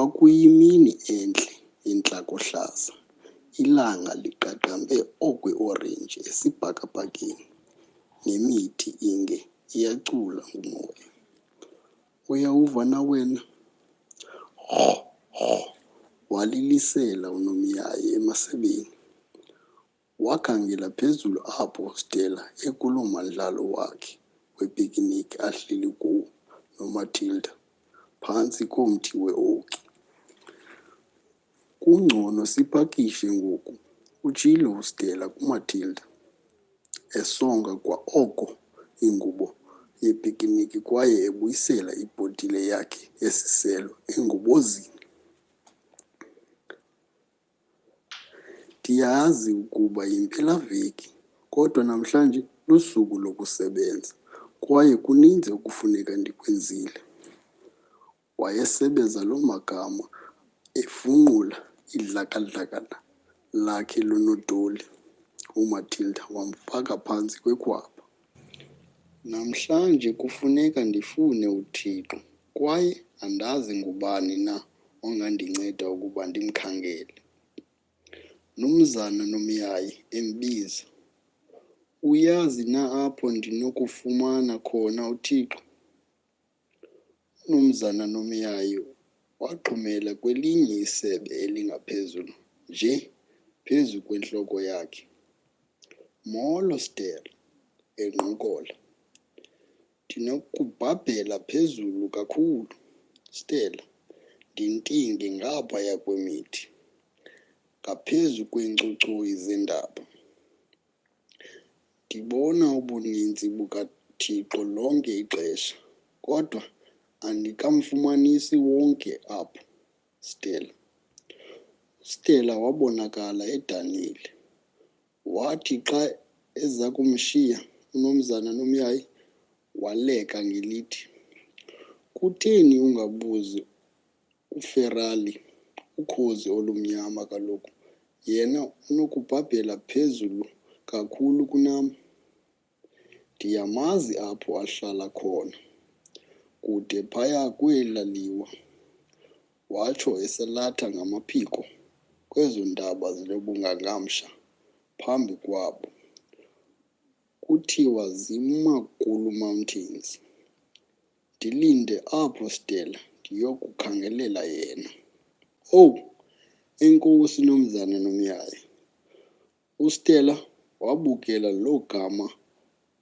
Kwakuyimini entle yentlakohlaza, ilanga liqaqambe okwe-orenji esibhakabhakeni, nemithi inge iyacula ngumoya. Uyawuva na wena? Walilisela uNomyayi emasebeni. Wakhangela phezulu apho Stella ekuloo mandlalo wakhe wepikiniki ahleli kuwo noMatilda phantsi komthi we-oki. Kungcono sipakishe ngoku, utshilo uStella kuMatilda, esonga kwa oko ingubo yepikiniki kwaye ebuyisela ibhotile yakhe yesiselo engubozini. Ndiyazi ukuba yimpelaveki, kodwa namhlanje lusuku lokusebenza kwaye kuninzi okufuneka ndikwenzile. Wayesebeza loo magama efunqula idlakadlakada lakhe lonodoli. uMatilda wamfaka phantsi kwekhwapha. Namhlanje kufuneka ndifune uThixo kwaye andazi ngubani na ongandinceda ukuba ndimkhangele. Nomzana Nomyayi embiza. Uyazi na apho ndinokufumana khona uThixo? Nomzana Nomyayi waxhumela kwelinye isebe elingaphezulu nje phezu kwentloko yakhe. Molo Stella, enqokola. Ndinokubhabhela phezulu kakhulu, Stella, ndintinge ngaphaya kwemithi, ngaphezu kweencochoyi zendaba. Ndibona ubuninzi bukaThixo lonke ixesha, kodwa andikamfumanisi wonke apho, Stella. Stella wabonakala edanile. Wathi xa eza kumshiya uNomzana Nomyayi, waleka ngelithi, kutheni ungabuzi uFerrari, ukhozi olumnyama kaloku, yena unokubhabhela phezulu kakhulu kunam. Ndiyamazi apho ahlala khona, kude phaya kwela liwa, watsho esalatha ngamaphiko kwezo ntaba zinobungangamsha phambi kwabo. Kuthiwa ziMakulu Mountains. Ndilinde apho Stella, ndiyokukhangelela yena. Oh, enkosi Nomzana Nomyayi. uStella wabukela loo gama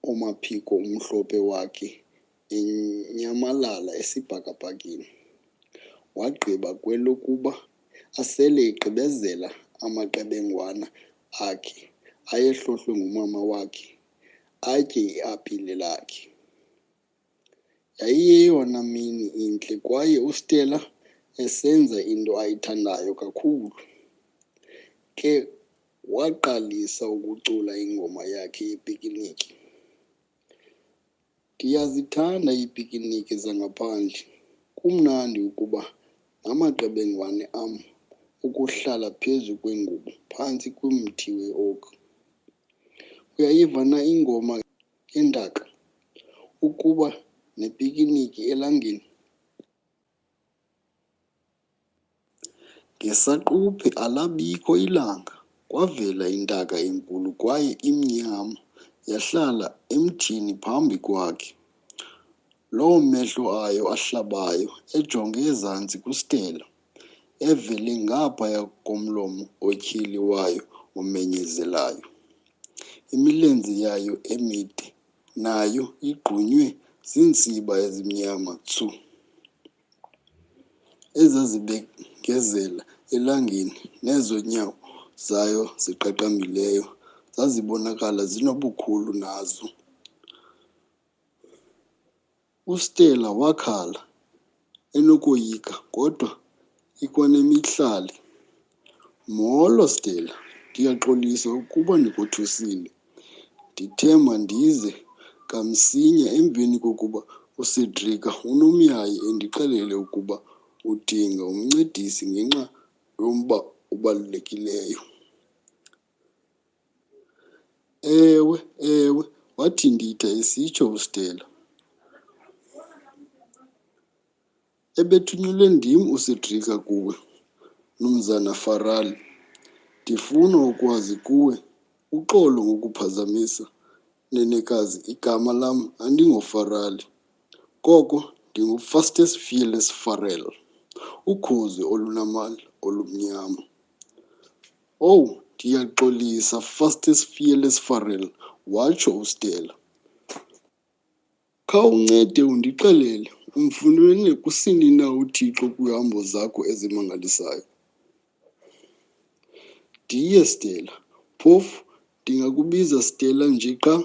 omaphiko umhlophe wakhe enyamalala esibhakabhakeni. Wagqiba kwelokuba asele egqibezela amaqebengwana akhe ayehlohlwe ngumama wakhe, atye iapile lakhe. Yayiyeyona mini intle kwaye uStella esenza into ayithandayo kakhulu. Ke waqalisa ukucula ingoma yakhe yepikiniki. Ndiyazithanda iipikiniki zangaphandle. Kumnandi ukuba namaqebengwane am ukuhlala phezu kwengubo phantsi komthi we-oak. Uyayiva na ingoma endaka? Ukuba nepikiniki elangeni. Ngesaquphe alabikho ilanga, kwavela intaka enkulu kwaye imnyama yahlala emthini phambi kwakhe. Loo mehlo ayo ahlabayo ejonge ezantsi kuStella, evele ngaphaya komlomo otyheliweyo omenyezelayo. Imilenze yayo emide nayo igqunywe ziintsiba ezimnyama tsu, ezazibengezela elangeni, nezo nyawo zayo ziqaqambileyo zazibonakala zinobukhulu nazo. uStella wakhala, enokoyika kodwa ikwanemihlali. Molo Stella, ndiyaxolisa ukuba ndikuthusile. Ndithemba ndize kamsinya emveni kokuba uCedric uNomyayi endixelele ukuba udinga umncedisi ngenxa yomba obalulekileyo. Ewe, wathi nditha esitsho uStella. Ebethunyelwe ndim uCedrica kuwe, Mnumzana Farali. Ndifuna ukwazi kuwe, uxolo ngokuphazamisa, nenekazi. Igama lam andingoFarali, koko ndinguFastest Fearless Farrell, ukhozi olunamandla olumnyama. Oh, ndiyaxolisa Fastest Fearless Farrell, watsho uStella. Khawuncede undixelele, umfunele kusini na uThixo kwihambo zakho ezimangalisayo? Ndiye Stella, phofu ndingakubiza Stella nje qha?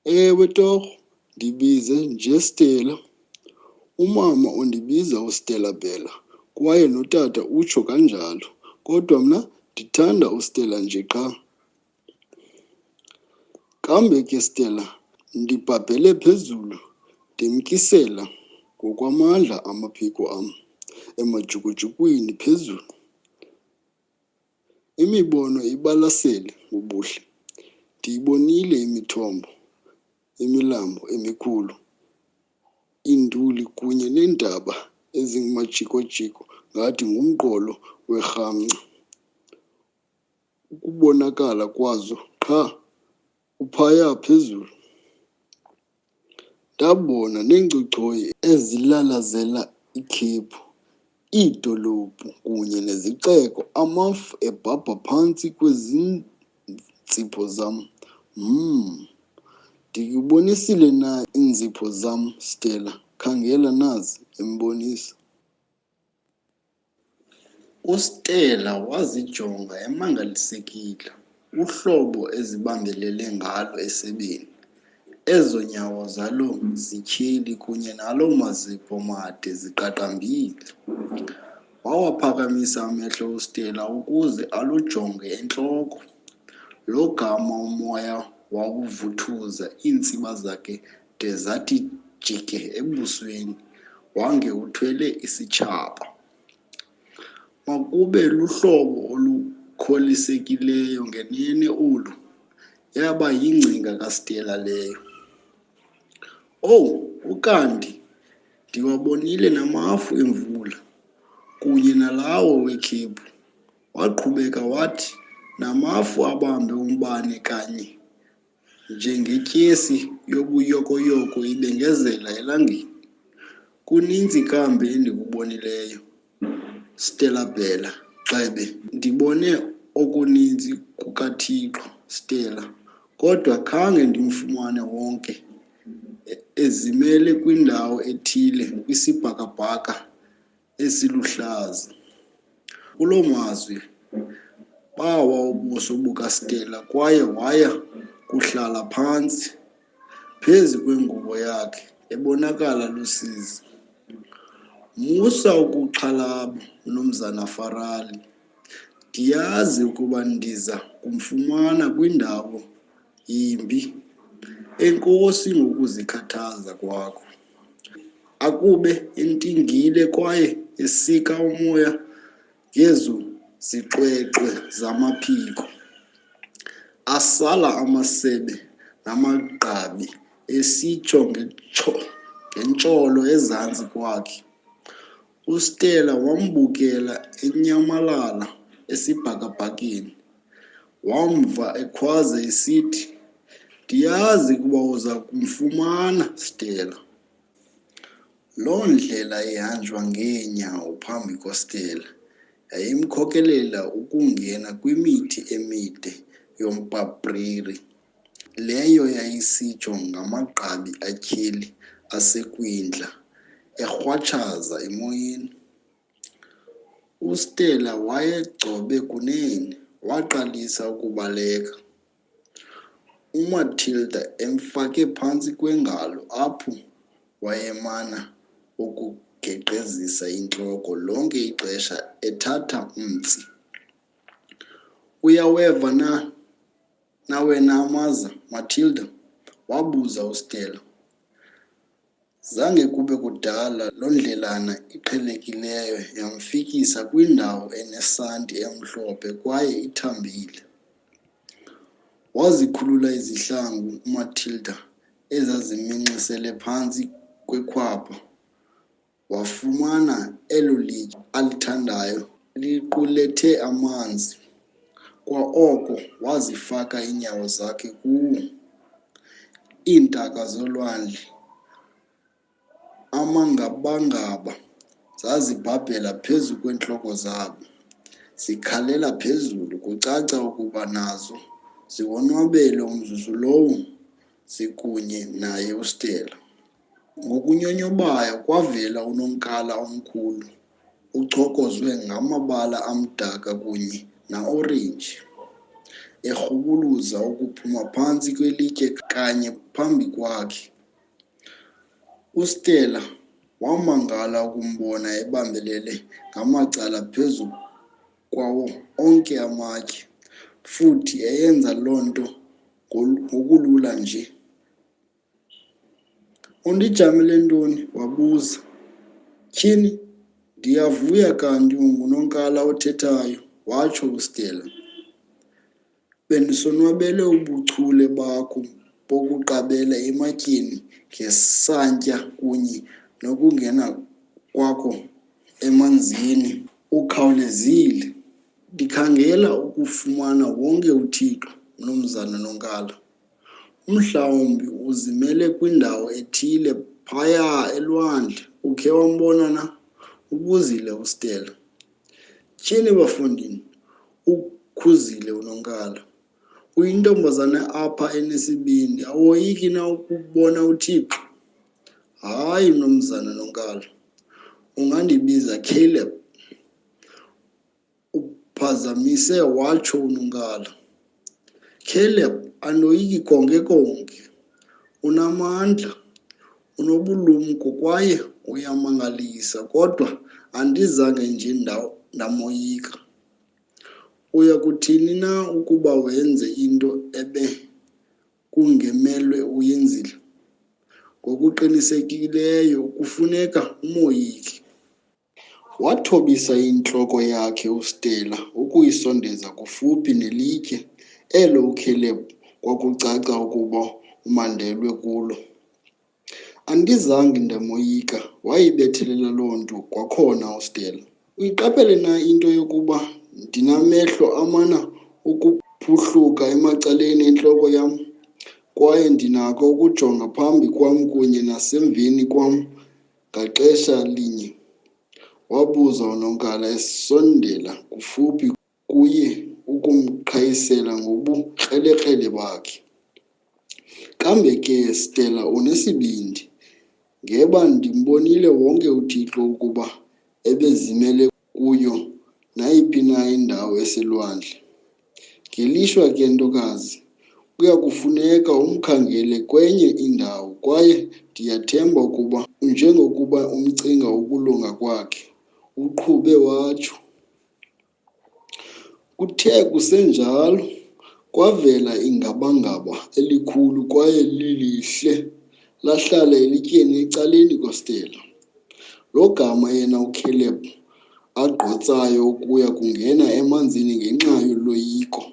Ewe torho, ndibize nje Stella. Umama undibiza uStella Bella, kwaye notata utsho kanjalo, kodwa mna ndithanda uStella nje qha. Kambe ke Stella, ndibhabhele phezulu, ndimkisela ngokwamandla amaphiko am emajukujukwini phezulu. Imibono ibalasele ubuhle. Ndiyibonile imithombo, imilambo emikhulu, iinduli kunye neentaba ezingumajiko-jiko ngathi ngumqolo werhamncwa. Ukubonakala kwazo qha uphaya phezulu. Ndabona neencochoyi ezilalazela ikhephu, iidolophu kunye nezixeko, amafu ebhabha phantsi kwezinzipho zam. Ndikubonisile na iinzipho zam, Stella? Khangela nazi, embonisa. UStella wazijonga emangalisekile uhlobo ezibambelele ngalo esebeni, ezo nyawo zaloo zityheli kunye naloo mazipho made ziqaqambile. Wawaphakamisa amehlo uStella ukuze alujonge entloko. Lo gama umoya wawuvuthuza iintsiba zakhe de zathi jike ebusweni, wange uthwele isitshaba. Makube luhlobo olukholisekileyo ngenene olu. Yaba yingcinga kaStella leyo. Oh, ukanti ndiwabonile namafu emvula kunye nalawo wekhephu. Waqhubeka wathi, namafu abambe umbane kanye njengetyesi yobuyokoyoko ibengezela elangeni. Kuninzi kambe endikubonileyo, Stella Bella, Xebe. Ndibone okuninzi kukaThixo, Stella, kodwa khange ndimfumane wonke ezimele kwindawo ethile kwisibhakabhaka esiluhlaza. Kuloo mazwi bawa ubuso bukaStella kwaye waya kuhlala phantsi phezu kwengubo yakhe, ebonakala lusizi. Musa ukuxhalaba, Mnumzana Farali. Ndiyazi ukuba ndiza kumfumana kwindawo yimbi. Enkosi ngokuzikhathaza kwakho. Akube entingile kwaye esika umoya ngezo zixwexwe zamaphiko. Asala amasebe namagqabi esitsho ngentsholo ezantsi kwakhe. uStella wambukela enyamalala esibhakabhakeni. Wamva ekhwaza esithi, ndiyazi ukuba uza kumfumana, Stella. Loo ndlela ihanjwa ngeenyawo phambi koStella yayimkhokelela ukungena kwimithi emide yompapriri. Leyo yayisitsho ngamagqabi atyheli asekwindla, erhwatshaza emoyeni. uStella wayegcobe kunene, waqalisa ukubaleka. uMatilda emfake phantsi kwengalo apho wayemana ukugeqezisa intloko lonke ixesha ethatha umtsi. Uyaweva na wena amaza, Matilda? Wabuza uStella. Zange kube kudala loo ndlelana iqhelekileyo yamfikisa kwindawo enesanti emhlophe kwaye ithambile. Wazikhulula izihlangu uMatilda ezaziminxisele phantsi kwekhwapha. wafumana elo litye alithandayo liqulethe amanzi. Kwa oko wazifaka iinyawo zakhe kuwo. Iintaka zolwandle amangabangaba zazibhabhela phezu kweentloko zabo, zikhalela phezulu. Kucaca ukuba nazo ziwonwabele umzuzu lowo zikunye naye uStella. Ngokunyonyobayo kwavela unonkala omkhulu, uchokozwe ngamabala amdaka kunye naorenji, erhubuluza ukuphuma phantsi kwelitye kanye phambi kwakhe. uStella wamangala ukumbona ebambelele ngamacala phezu kwawo onke amatye, futhi eyenza loo nto ngokulula nje. "Undijamele ntoni?" wabuza. "Tyhini, ndiyavuya kanti ungunonkala othethayo," watsho uStella. "Bendisonwabele ubuchule bakho bokuqabela ematyeni ngesantya kunye nokungena kwakho emanzini. Ukhawulezile. Ndikhangela ukufumana wonke uThixo, Mnumzana Nonkala. Mhlawumbi uzimele kwindawo ethile phaya elwandle. Ukhe wambona na?" ubuzile uStella. "Tyhini bafondini," ukhuzile unonkala. "Uyintombazana apha enesibindi. Awoyiki na ukubona uThixo?" "Hayi, Mnumzana Nonkala. Ungandibiza Caleb," uphazamise watsho unonkala. "Caleb, andoyiki konke konke. Unamandla, unobulumko kwaye uyamangalisa, kodwa andizange nje ndamoyika. Uya kuthini na ukuba wenze into ebe kungemelwe uyenzile? Ngokuqinisekileyo kufuneka umoyiki." Wathobisa intloko yakhe uStella ukuyisondeza kufuphi nelitye elo uCaleb kwakucaca ukuba umandelwe kulo. "Andizange ndamoyika," wayibethelela loo nto kwakhona uStella. "Uyiqaphele na into yokuba ndinamehlo amana ukuphuhluka emacaleni entloko yam, kwaye ndinako ukujonga phambi kwam kunye nasemveni kwam ngaxesha linye?" wabuza unonkala esondela kufuphi kuye ukumqhayisela ngobukrelekrele bakhe. "Kambe ke, Stella, unesibindi. Ngeba ndimbonile wonke uThixo ukuba ebezimele kuyo nayiphi na indawo eselwandle. Ngelishwa ke, ntokazi, kuya kufuneka umkhangele kwenye indawo, kwaye ndiyathemba ukuba unjengokuba umcinga ukulunga kwakhe," uqhube watsho. Kuthe kusenjalo, kwavela ingabangaba elikhulu kwaye lilihle lahlala elityeni ecaleni koStella. Lo gama yena uCaleb agqotsayo ukuya kungena emanzini ngenxa yoloyiko.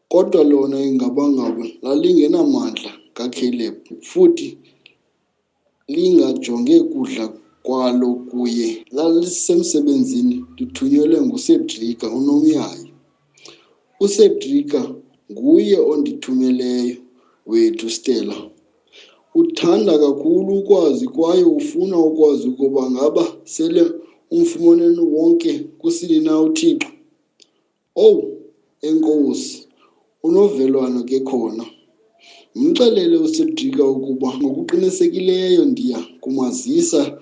Kodwa lona ingabangaba lalingenamandla kaCaleb, futhi lingajonge kudla kwalo kuye. Lalisemsebenzini lithunyelwe nguCedrika unomyayi. "UCedrika nguye ondithumeleyo wethu Stella. Uthanda kakhulu ukwazi kwaye ufuna ukwazi ukuba ngaba sele umfumaneni wonke kusini na uThixo. Owu, enkosi, unovelwano ke khona. Mxelele uCedrika ukuba ngokuqinisekileyo ndiya kumazisa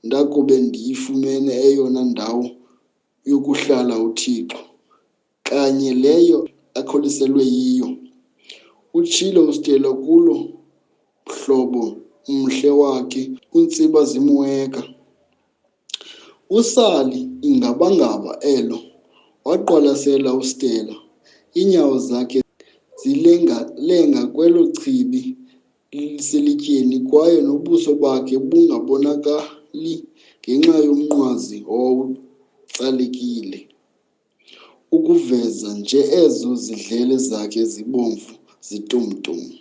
ndakube ndiyifumene eyona ndawo yokuhlala uThixo, kanye leyo akholiselwe yiyo," utshilo uStella kulo hlobo umhle wakhe untsiba zimweka. Usali ingabangaba elo waqwalasela uStella, iinyawo zakhe zilenga kwelo chibi liselityeni kwaye nobuso bakhe bungabonakali ngenxa yomnqwazi owawutsalekile, ukuveza nje ezo zidlele zakhe zibomvu zitumtum.